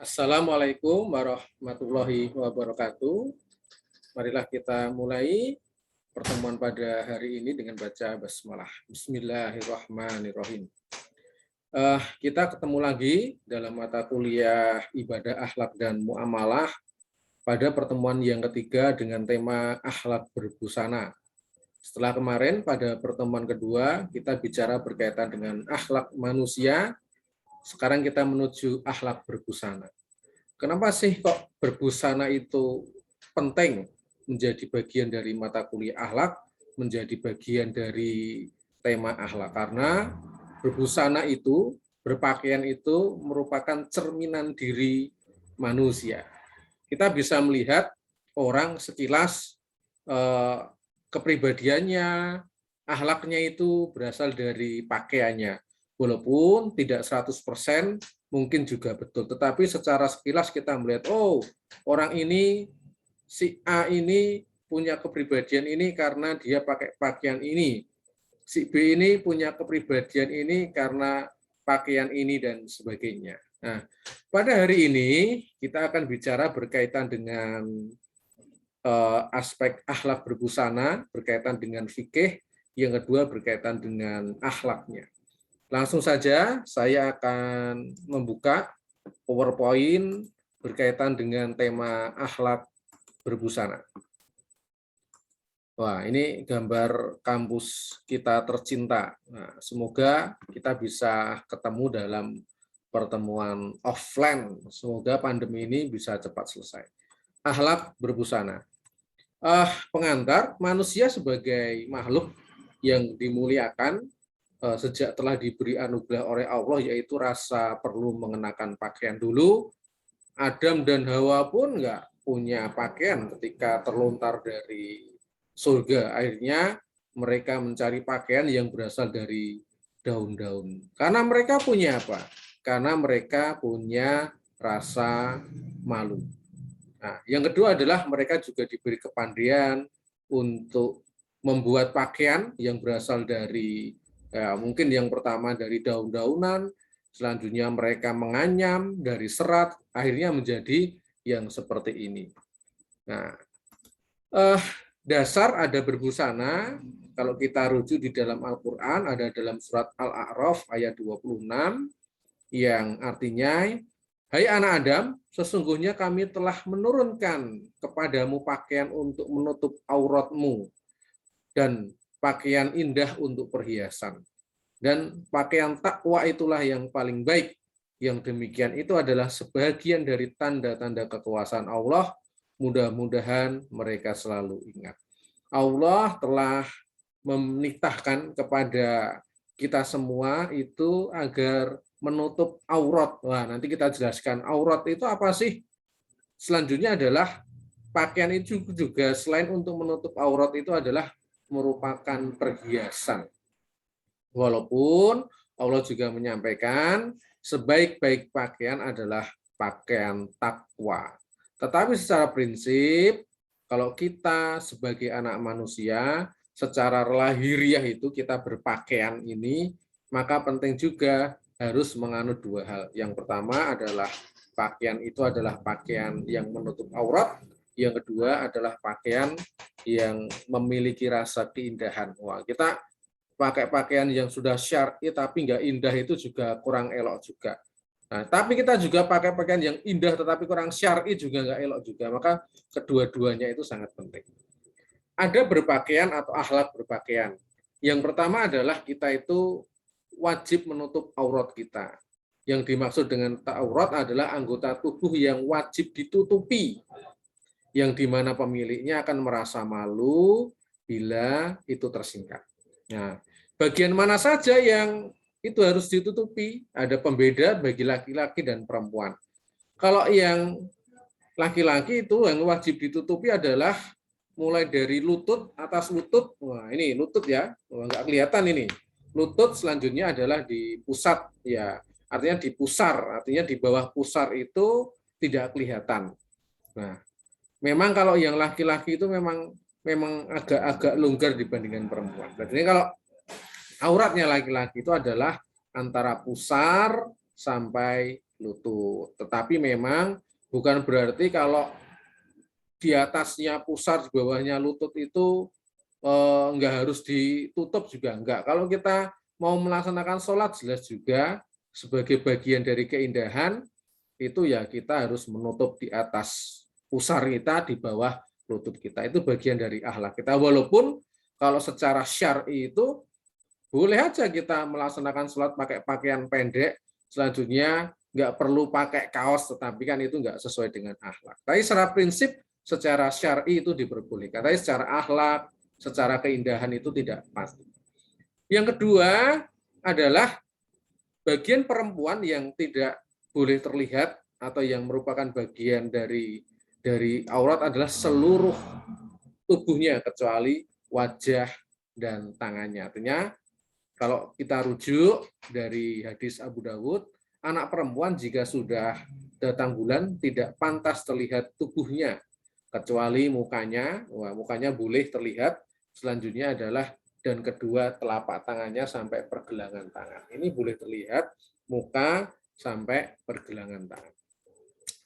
Assalamualaikum warahmatullahi wabarakatuh. Marilah kita mulai pertemuan pada hari ini dengan baca basmalah. Bismillahirrahmanirrahim. Kita ketemu lagi dalam mata kuliah ibadah akhlak dan muamalah pada pertemuan yang ketiga dengan tema akhlak berbusana. Setelah kemarin pada pertemuan kedua kita bicara berkaitan dengan akhlak manusia. Sekarang kita menuju akhlak berbusana. Kenapa sih kok berbusana itu penting menjadi bagian dari mata kuliah akhlak, menjadi bagian dari tema akhlak? Karena berbusana itu, berpakaian itu merupakan cerminan diri manusia. Kita bisa melihat orang sekilas kepribadiannya, akhlaknya itu berasal dari pakaiannya. Walaupun tidak 100% mungkin juga betul, tetapi secara sekilas kita melihat, oh orang ini, si A ini punya kepribadian ini karena dia pakai pakaian ini, si B ini punya kepribadian ini karena pakaian ini dan sebagainya. Nah, pada hari ini kita akan bicara berkaitan dengan aspek akhlak berbusana, berkaitan dengan fikih, yang kedua berkaitan dengan akhlaknya. Langsung saja saya akan membuka PowerPoint berkaitan dengan tema akhlak berbusana. Wah, ini gambar kampus kita tercinta. Nah, semoga kita bisa ketemu dalam pertemuan offline. Semoga pandemi ini bisa cepat selesai. Akhlak berbusana. Pengantar, manusia sebagai makhluk yang dimuliakan sejak telah diberi anugerah oleh Allah, yaitu rasa perlu mengenakan pakaian dulu. Adam dan Hawa pun nggak punya pakaian ketika terlontar dari surga. Akhirnya mereka mencari pakaian yang berasal dari daun-daun. Karena mereka punya apa? Karena mereka punya rasa malu. Nah, yang kedua adalah mereka juga diberi kepandaian untuk membuat pakaian yang berasal dari mungkin yang pertama dari daun-daunan, selanjutnya mereka menganyam dari serat, akhirnya menjadi yang seperti ini. Nah, dasar ada berbusana, kalau kita rujuk di dalam Al-Quran, ada dalam surat Al-A'raf ayat 26, yang artinya, hai anak Adam, sesungguhnya kami telah menurunkan kepadamu pakaian untuk menutup auratmu, dan pakaian indah untuk perhiasan. Dan pakaian takwa itulah yang paling baik. Yang demikian itu adalah sebagian dari tanda-tanda kekuasaan Allah. Mudah-mudahan mereka selalu ingat. Allah telah menitahkan kepada kita semua itu agar menutup aurat. Wah, nanti kita jelaskan aurat itu apa sih. Selanjutnya adalah pakaian itu juga selain untuk menutup aurat itu adalah merupakan perhiasan. Walaupun Allah juga menyampaikan sebaik-baik pakaian adalah pakaian takwa. Tetapi secara prinsip, kalau kita sebagai anak manusia, secara lahiriah itu kita berpakaian ini, maka penting juga harus menganut dua hal. Yang pertama adalah pakaian itu adalah pakaian yang menutup aurat. Yang kedua adalah pakaian yang memiliki rasa keindahan. Wah, kita pakai pakaian yang sudah syar'i tapi nggak indah itu juga kurang elok juga. Nah, tapi kita juga pakai pakaian yang indah tetapi kurang syar'i juga nggak elok juga. Maka kedua-duanya itu sangat penting. Ada berpakaian atau akhlak berpakaian. Yang pertama adalah kita itu wajib menutup aurat kita. Yang dimaksud dengan aurat adalah anggota tubuh yang wajib ditutupi, yang dimana pemiliknya akan merasa malu bila itu tersingkap. Nah, bagian mana saja yang itu harus ditutupi? Ada pembeda bagi laki-laki dan perempuan. Kalau yang laki-laki itu yang wajib ditutupi adalah mulai dari lutut, atas lutut. Wah, ini lutut ya, nggak kelihatan ini. Lutut selanjutnya adalah di pusat, ya, artinya di pusar, artinya di bawah pusar itu tidak kelihatan. Nah, memang kalau yang laki-laki itu memang agak-agak longgar dibandingkan perempuan. Jadi kalau auratnya laki-laki itu adalah antara pusar sampai lutut. Tetapi memang bukan berarti kalau di atasnya pusar, di bawahnya lutut itu nggak harus ditutup juga enggak. Kalau kita mau melaksanakan sholat jelas juga sebagai bagian dari keindahan itu ya kita harus menutup di atas pusar kita, di bawah lutut kita. Itu bagian dari akhlak kita. Walaupun kalau secara syar'i itu boleh aja kita melaksanakan sholat pakai pakaian pendek, selanjutnya nggak perlu pakai kaos, tetapi kan itu nggak sesuai dengan akhlak. Tapi secara prinsip, secara syar'i itu diperbolehkan. Tapi secara akhlak, secara keindahan itu tidak pasti. Yang kedua adalah bagian perempuan yang tidak boleh terlihat atau yang merupakan bagian dari aurat adalah seluruh tubuhnya kecuali wajah dan tangannya. Artinya kalau kita rujuk dari hadis Abu Dawud, anak perempuan jika sudah datang bulan tidak pantas terlihat tubuhnya kecuali mukanya. Wah, mukanya boleh terlihat. Selanjutnya adalah dan kedua telapak tangannya sampai pergelangan tangan. Ini boleh terlihat muka sampai pergelangan tangan.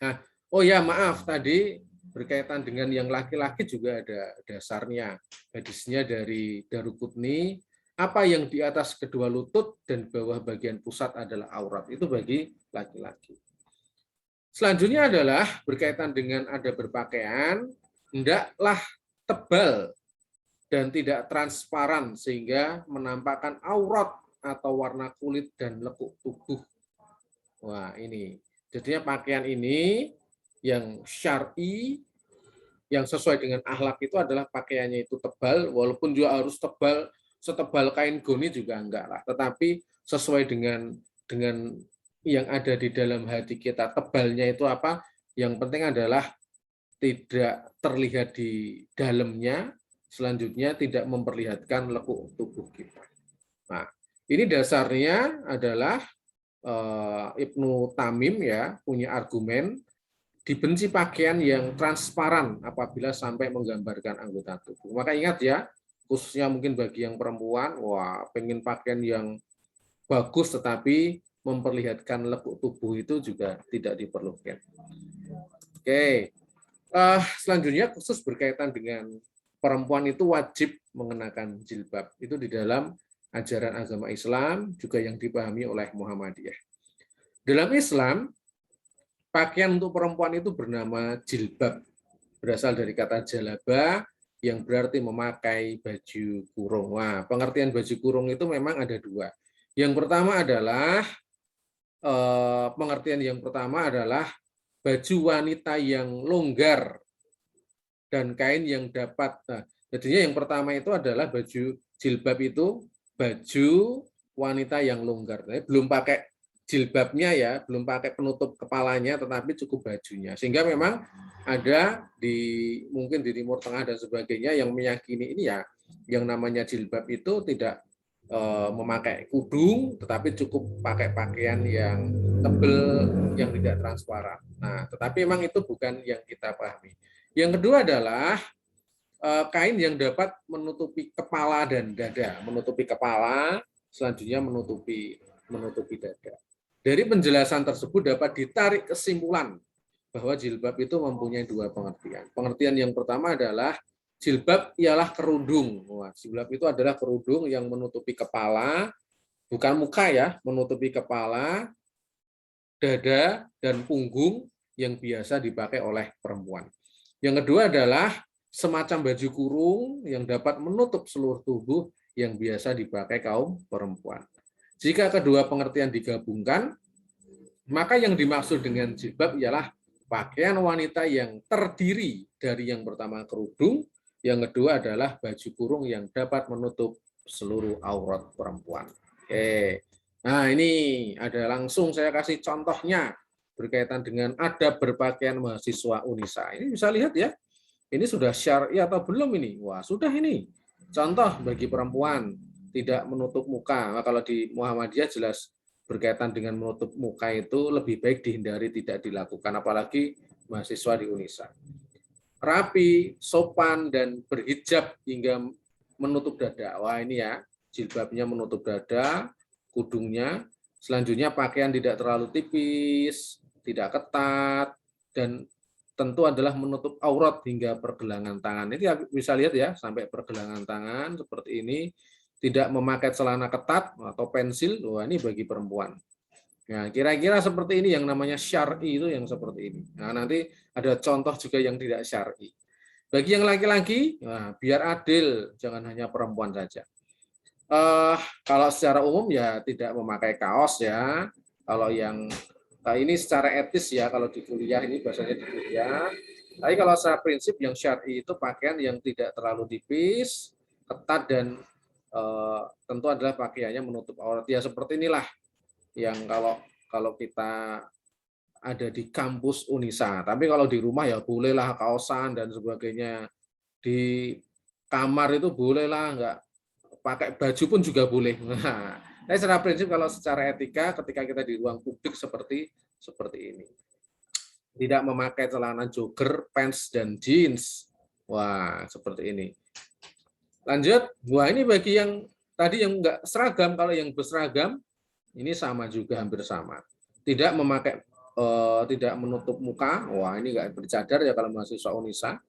Nah, oh ya maaf tadi berkaitan dengan yang laki-laki juga ada dasarnya. Hadisnya dari Daruqutni, apa yang di atas kedua lutut dan bawah bagian pusat adalah aurat. Itu bagi laki-laki. Selanjutnya adalah berkaitan dengan ada berpakaian, hendaklah tebal dan tidak transparan sehingga menampakkan aurat atau warna kulit dan lekuk tubuh. Wah, ini. Jadinya pakaian ini yang syar'i, yang sesuai dengan akhlak itu adalah pakaiannya itu tebal, walaupun juga harus tebal, setebal kain goni juga enggak lah. Tetapi sesuai dengan yang ada di dalam hati kita, tebalnya itu apa? Yang penting adalah tidak terlihat di dalamnya, selanjutnya tidak memperlihatkan lekuk tubuh kita. Nah, ini dasarnya adalah Ibnu Tamim ya punya argumen dibenci pakaian yang transparan apabila sampai menggambarkan anggota tubuh. Maka ingat ya, khususnya mungkin bagi yang perempuan, wah pengen pakaian yang bagus tetapi memperlihatkan lekuk tubuh itu juga tidak diperlukan. Oke. Selanjutnya khusus berkaitan dengan perempuan itu wajib mengenakan jilbab. Itu di dalam ajaran agama Islam juga yang dipahami oleh Muhammadiyah. Dalam Islam, pakaian untuk perempuan itu bernama jilbab. Berasal dari kata jalaba yang berarti memakai baju kurung. Wah, pengertian baju kurung itu memang ada dua. Yang pertama adalah baju wanita yang longgar dan kain yang dapat. Nah, jadinya yang pertama itu adalah baju jilbab itu baju wanita yang longgar. Nah, belum pakai jilbabnya ya, belum pakai penutup kepalanya, tetapi cukup bajunya. Sehingga memang ada mungkin di Timur Tengah dan sebagainya yang meyakini ini ya, yang namanya jilbab itu tidak memakai kudung, tetapi cukup pakai pakaian yang tebal, yang tidak transparan. Nah, tetapi memang itu bukan yang kita pahami. Yang kedua adalah kain yang dapat menutupi kepala dan dada, menutupi kepala, selanjutnya menutupi dada. Dari penjelasan tersebut dapat ditarik kesimpulan bahwa jilbab itu mempunyai dua pengertian. Pengertian yang pertama adalah jilbab ialah kerudung. Wah, jilbab itu adalah kerudung yang menutupi kepala, bukan muka ya, menutupi kepala, dada, dan punggung yang biasa dipakai oleh perempuan. Yang kedua adalah semacam baju kurung yang dapat menutup seluruh tubuh yang biasa dipakai kaum perempuan. Jika kedua pengertian digabungkan, maka yang dimaksud dengan jilbab ialah pakaian wanita yang terdiri dari yang pertama kerudung, yang kedua adalah baju kurung yang dapat menutup seluruh aurat perempuan. Oke. Nah, ini ada langsung saya kasih contohnya berkaitan dengan adab berpakaian mahasiswa Unisa. Ini bisa lihat ya. Ini sudah syar'i atau belum ini? Wah, sudah ini. Contoh bagi perempuan tidak menutup muka. Nah, kalau di Muhammadiyah jelas berkaitan dengan menutup muka itu lebih baik dihindari, tidak dilakukan, apalagi mahasiswa di Unisa. Rapi, sopan, dan berhijab hingga menutup dada. Wah, ini ya, jilbabnya menutup dada, kudungnya, Selanjutnya pakaian tidak terlalu tipis, tidak ketat, dan tentu adalah menutup aurat hingga pergelangan tangan. Ini bisa lihat ya, sampai pergelangan tangan seperti ini. Tidak memakai celana ketat atau pensil, wah ini bagi perempuan. Nah, kira-kira seperti ini yang namanya syar'i itu yang seperti ini. Nah, nanti ada contoh juga yang tidak syar'i. Bagi yang laki-laki, nah, biar adil, jangan hanya perempuan saja. Kalau secara umum ya tidak memakai kaos ya. Kalau yang ini secara etis ya, kalau di kuliah ini bahasanya di kuliah. Tapi kalau secara prinsip yang syar'i itu pakaian yang tidak terlalu tipis, ketat dan tentu adalah pakaiannya menutup aurat. Ya seperti inilah yang kalau kita ada di kampus Unisa. Tapi kalau di rumah ya bolehlah kaosan dan sebagainya. Di kamar itu bolehlah, nggak pakai baju pun juga boleh. Nah, secara prinsip kalau secara etika ketika kita di ruang publik seperti ini. Tidak memakai celana jogger, pants dan jeans. Wah, seperti ini. Lanjut, wah ini bagi yang tadi yang enggak seragam, kalau yang berseragam ini sama juga, hampir sama. Tidak memakai tidak menutup muka. Wah, ini enggak bercadar ya kalau mahasiswa Unisa.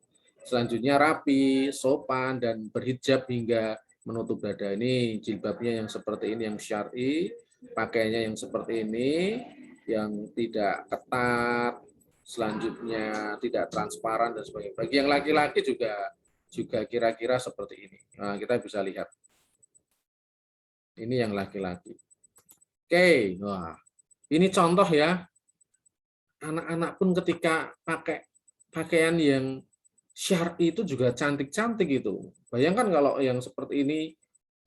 Selanjutnya rapi, sopan dan berhijab hingga menutup dada. Ini jilbabnya yang seperti ini yang syar'i, pakainya yang seperti ini, yang tidak ketat, selanjutnya tidak transparan dan sebagainya. Bagi yang laki-laki juga kira-kira seperti ini. Nah, kita bisa lihat. Ini yang laki-laki. Oke, wah. Ini contoh ya. Anak-anak pun ketika pakai pakaian yang syar'i itu juga cantik-cantik itu. Bayangkan kalau yang seperti ini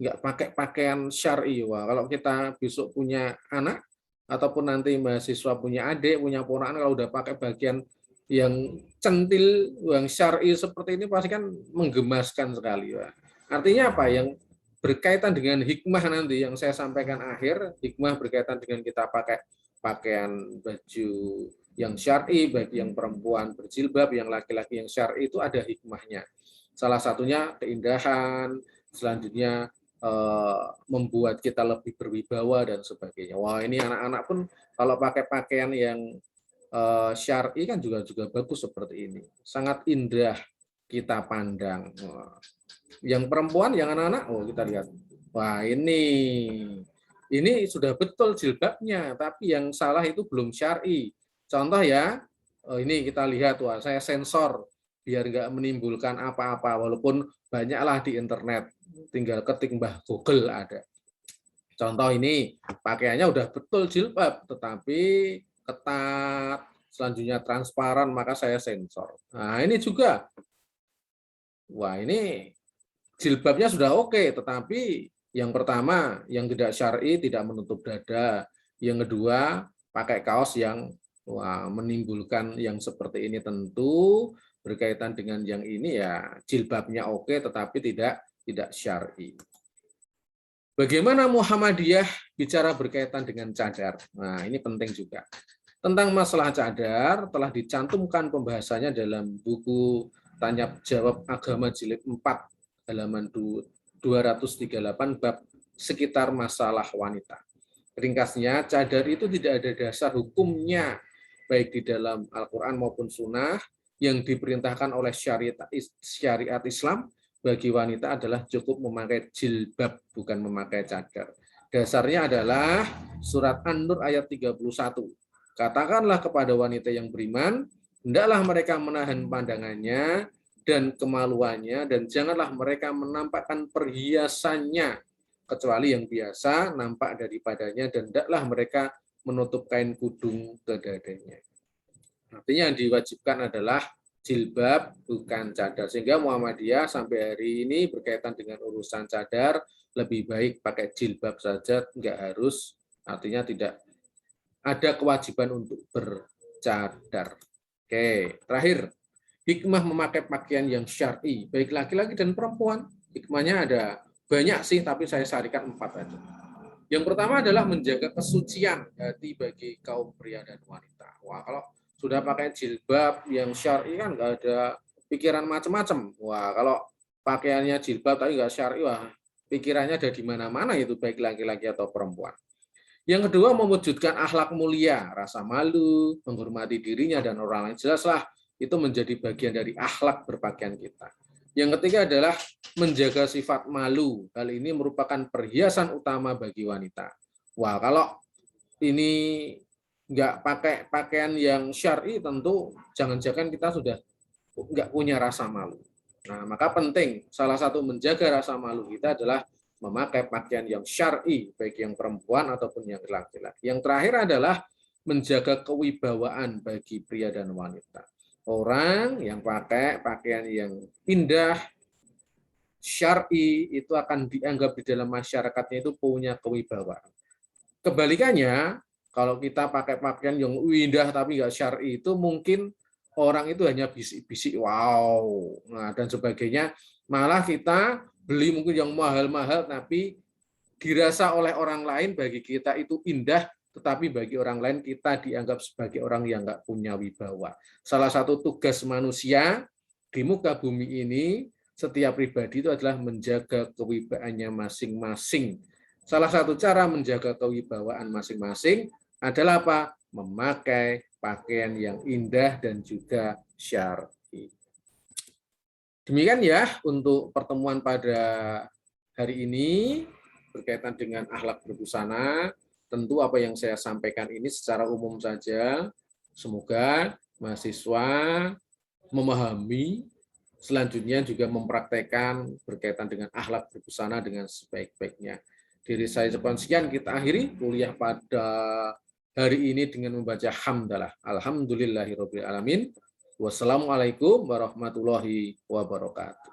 nggak pakai pakaian syar'i. Wah, kalau kita besok punya anak ataupun nanti mahasiswa punya adik, punya ponakan, kalau udah pakai bagian yang centil, yang syar'i seperti ini pasti kan menggemaskan sekali. Wah. Artinya apa? Yang berkaitan dengan hikmah nanti yang saya sampaikan akhir, hikmah berkaitan dengan kita pakai pakaian baju yang syar'i, bagi yang perempuan berjilbab, yang laki-laki yang syar'i itu ada hikmahnya. Salah satunya keindahan, selanjutnya membuat kita lebih berwibawa dan sebagainya. Wah, ini anak-anak pun kalau pakai pakaian yang syar'i kan juga bagus seperti ini. Sangat indah kita pandang. Wah. Yang perempuan, yang anak-anak, oh kita lihat. Wah, ini sudah betul jilbabnya, tapi yang salah itu belum syar'i. Contoh ya, ini kita lihat, wah saya sensor biar nggak menimbulkan apa-apa, walaupun banyaklah di internet, tinggal ketik Mbah Google ada. Contoh ini, pakaiannya udah betul jilbab, tetapi ketat, selanjutnya transparan, maka saya sensor. Nah ini juga, wah ini jilbabnya sudah oke, tetapi yang pertama, yang tidak syar'i tidak menutup dada. Yang kedua, pakai kaos yang menimbulkan yang seperti ini tentu berkaitan dengan yang ini ya jilbabnya oke, tetapi tidak syar'i. Bagaimana Muhammadiyah bicara berkaitan dengan cadar? Nah, ini penting juga. Tentang masalah cadar telah dicantumkan pembahasannya dalam buku Tanya Jawab Agama Jilid 4 halaman 238 bab sekitar masalah wanita. Ringkasnya, cadar itu tidak ada dasar hukumnya, baik di dalam Al-Quran maupun Sunnah, yang diperintahkan oleh syariat Islam bagi wanita adalah cukup memakai jilbab, bukan memakai cadar. Dasarnya adalah surat An-Nur ayat 31. Katakanlah kepada wanita yang beriman, hendaklah mereka menahan pandangannya dan kemaluannya, dan janganlah mereka menampakkan perhiasannya, kecuali yang biasa nampak daripadanya, dan hendaklah mereka menutup kain kudung ke dadanya. Artinya yang diwajibkan adalah jilbab, bukan cadar. Sehingga Muhammadiyah sampai hari ini berkaitan dengan urusan cadar, lebih baik pakai jilbab saja, enggak harus, artinya tidak ada kewajiban untuk bercadar. Oke, terakhir, hikmah memakai pakaian yang syar'i, baik laki-laki dan perempuan. Hikmahnya ada banyak sih, tapi saya sarikan 4 aja. Yang pertama adalah menjaga kesucian hati bagi kaum pria dan wanita. Wah, kalau sudah pakai jilbab yang syar'i kan nggak ada pikiran macam-macam. Wah, kalau pakaiannya jilbab tapi nggak syar'i, wah pikirannya ada di mana-mana itu, baik laki-laki atau perempuan. Yang kedua, mewujudkan akhlak mulia, rasa malu, menghormati dirinya dan orang lain. Jelaslah itu menjadi bagian dari akhlak berpakaian kita. Yang ketiga adalah menjaga sifat malu. Hal ini merupakan perhiasan utama bagi wanita. Wah, kalau ini nggak pakai pakaian yang syar'i, tentu jangan-jangan kita sudah nggak punya rasa malu. Nah, maka penting salah satu menjaga rasa malu kita adalah memakai pakaian yang syar'i, baik yang perempuan ataupun yang laki-laki. Yang terakhir adalah menjaga kewibawaan bagi pria dan wanita. Orang yang pakai pakaian yang indah, syar'i, itu akan dianggap di dalam masyarakatnya itu punya kewibawaan. Kebalikannya, kalau kita pakai pakaian yang indah tapi nggak syar'i, itu mungkin orang itu hanya bisik-bisik, wow, nah, dan sebagainya. Malah kita beli mungkin yang mahal-mahal, tapi dirasa oleh orang lain bagi kita itu indah, tetapi bagi orang lain kita dianggap sebagai orang yang nggak punya wibawa. Salah satu tugas manusia di muka bumi ini, setiap pribadi itu adalah menjaga kewibawaannya masing-masing. Salah satu cara menjaga kewibawaan masing-masing adalah apa? Memakai pakaian yang indah dan juga syar'i. Demikian ya untuk pertemuan pada hari ini berkaitan dengan akhlak berbusana. Tentu apa yang saya sampaikan ini secara umum saja. Semoga mahasiswa memahami, selanjutnya juga mempraktekkan berkaitan dengan akhlak berbusana dengan sebaik-baiknya. Dari saya sekian, kita akhiri kuliah pada hari ini dengan membaca hamdalah. Alhamdulillahirabbil alamin. Wassalamualaikum warahmatullahi wabarakatuh.